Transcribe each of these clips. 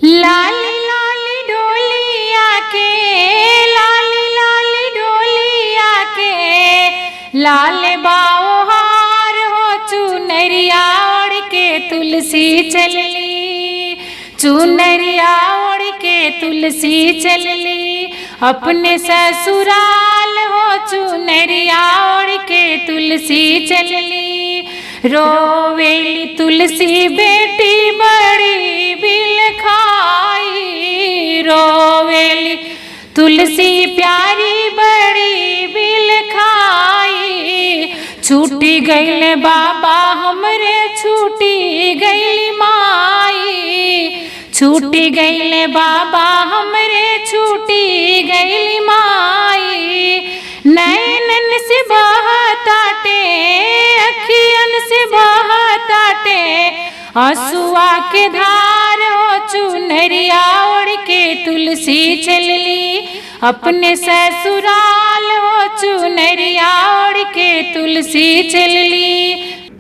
लाली लाली डोलिया के, लाली लाली डोलिया के, लाल बाओ हार हो चुनरिया ओढ़ के तुलसी चलली, चुनरिया ओढ़ के तुलसी चलली, अपने ससुराल हो चुनरिया ओढ़ के तुलसी चलली। रोवेली तुलसी बेटी बड़ी बिल खाई, रोवेली तुलसी प्यारी बड़ी बिल खाई, छूटी गईल बाबा हमरे छूटी गईल माई, छूटी गईल बाबा हमरे छूटी गईल माई। नैनन से बहताटे अखियन से बहताटे आंसुआ के धार हो चुनरिया ओढ़ के तुलसी चलली, अपने ससुराल हो चुनरिया ओढ़ के तुलसी चलली।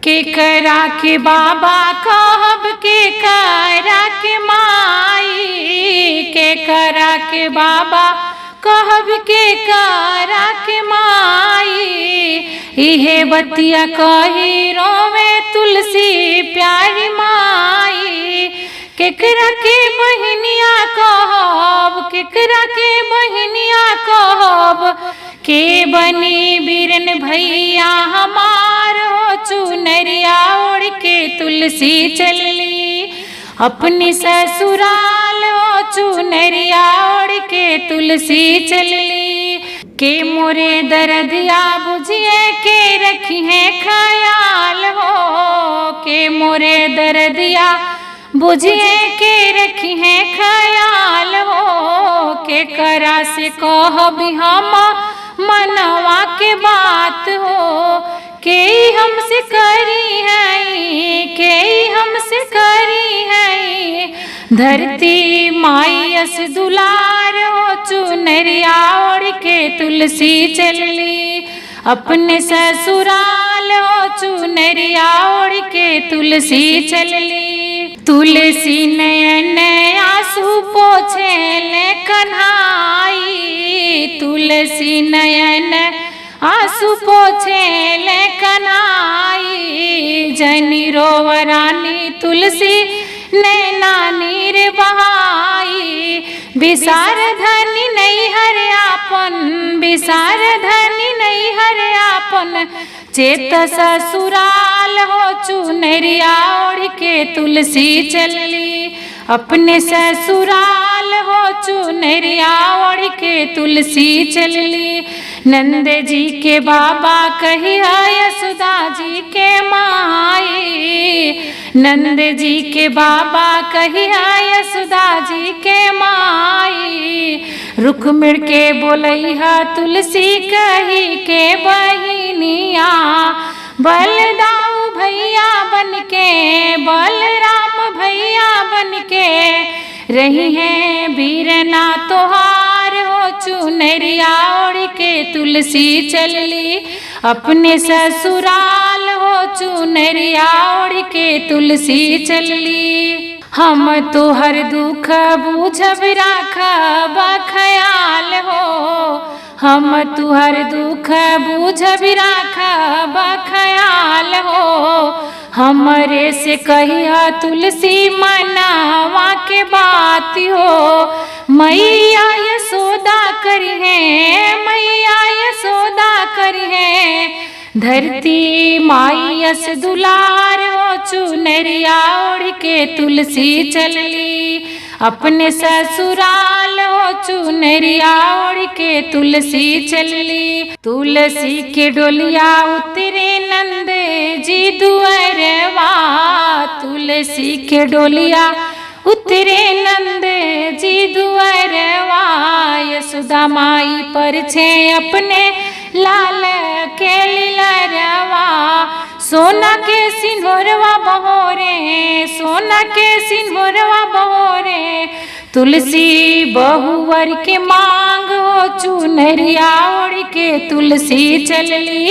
के करा के बाबा कहब के करा के माई, के करा के बाबा कहब के करा के माई, इहे बतिया कही रोवे तुलसी प्यारी माई। केकरा के बहनिया कहब, केकरा के बहनिया कहब, के बनी बीरन भैया हमार हो चुनरिया ओढ़ के तुलसी चलली, अपनी ससुराल हो चुनरिया ओढ़ के तुलसी चलली। के मोरे दर्दिया बुझिए के रखी है ख्याल हो, के मोरे दर्दिया बुझिए के रखी है ख्याल हो, के करा से कहबी हम मनवा के बात हो, के हमसे करी है, के हमसे करी है। धरती माई अस दुलार हो चुनरिया ओढ़ के तुलसी चलली, अपने ससुराल हो चुनरिया ओढ़ के तुलसी चलली। तुलसी नयन आंसू पोछे ले कन्हाई, तुलसी नयन आंसू पोछे ले कन्हाई, जनी रोवरानी तुलसी नैना नीर बहाई। बिसार धनी नहीं हरे आपन, बिसार धनी नहीं हरे आपन, चेत ससुराल हो चुनरिया ओढ़ के तुलसी चलली, अपने ससुराल हो चुनरिया ओढ़ के तुलसी चलली। नंद जी के बाबा कही यशोदा जी के माई, नंद जी के बाबा कही यशोदा जी के माई, रुक्मिण के बोलैहा तुलसी कही के बहिनिया, बलदाऊ भैया बन के, बलराम भैया बन के, रही है बीरना तोहार हो चुनरिया ओढ़ के तुलसी चलली, अपने ससुराल हो चुनरिया ओढ़ के तुलसी चलली। हम तोहर दुख बूझब राखब ख्याल हो, हम तुहर दुख बूझब राखब ख्याल हो, हमरे से कहिया तुलसी मनवा के बात हो। मैया यशोदा करी है, मैया यशोदा करी है, धरती माई अस दुलार हो चुनरिया ओढ़ के तुलसी चलली, अपने ससुराल हो चुनरिया ओढ़ के तुलसी चलली। तुलसी के डोलिया उतरे नंद जी दुअरवा, तुलसी के डोलिया उतरे नंद जी दुअरवा, यशोदा माई पर छे अपने लाल के लीलरवा, सोना के सिंदूरवा बहोरे, सोना के सिंदूरवा बहोरे, तुलसी बहुवर के मांग हो चुनरिया ओढ़ के तुलसी चलली,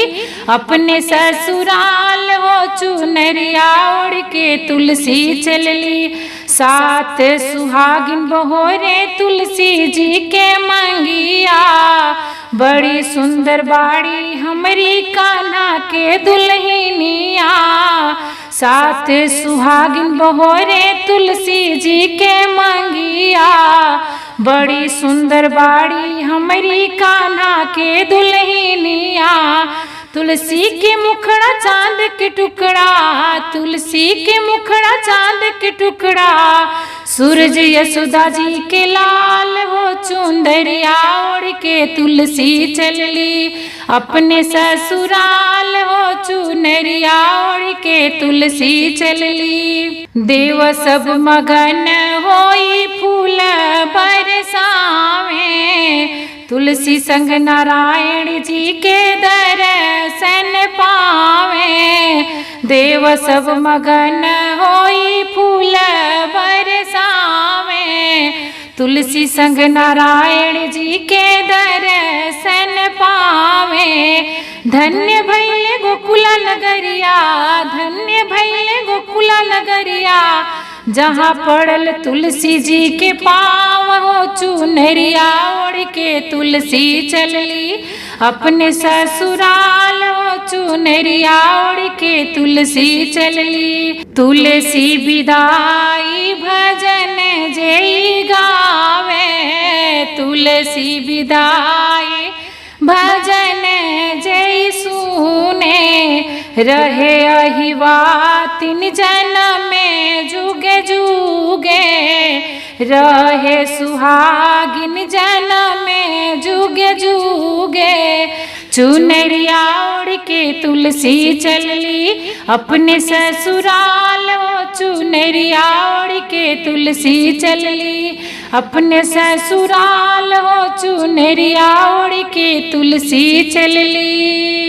अपने ससुराल हो चुनरिया ओढ़ के तुलसी चलली। सात सुहागिन बहोरे तुलसी जी के मंगिया, बड़ी सुंदर बाड़ी हमरी कान्हा के दुल्हनिया। सात सुहागिन बहोरे तुलसी जी के मंगिया, बड़ी सुंदर बाड़ी हमरी कान्हा के दुल्हनिया। तुलसी के मुखड़ा चांद के टुकड़ा, तुलसी के मुखड़ा चांद के टुकड़ा, सूरज यशोदा जी के लाल हो चुंदरिया ओढ़ के तुलसी चलली अपने ससुराल हो चुनरिया ओढ़ के तुलसी चलली। देव सब मगन होई फूल बरसावे, तुलसी संग नारायण जी के दर्शन पावे। देव सब मगन होई फूल बरसावे, तुलसी संग नारायण जी के दर्शन पावे। धन्य भैले गोकुला नगरिया, धन्य भैले गोकुला नगरिया, जहाँ पड़ल तुलसी जी के पाँव हो चुनरिया ओढ़ के तुलसी चलली अपने ससुराल हो चुनरिया ओढ़ के तुलसी चलली। तुलसी विदाई भजन जय गावे, तुलसी विदाई भजन जय सुने, रहे अहिवा तीन जन्म में जुगे जुगे, रहे सुहागिन जन्म में जुगे जुगे। चुनरिया ओढ़ के तुलसी चलली अपने ससुराल हो चुनरिया ओढ़ के तुलसी चलली अपने ससुराल हो चुनरिया ओढ़ के तुलसी चलली।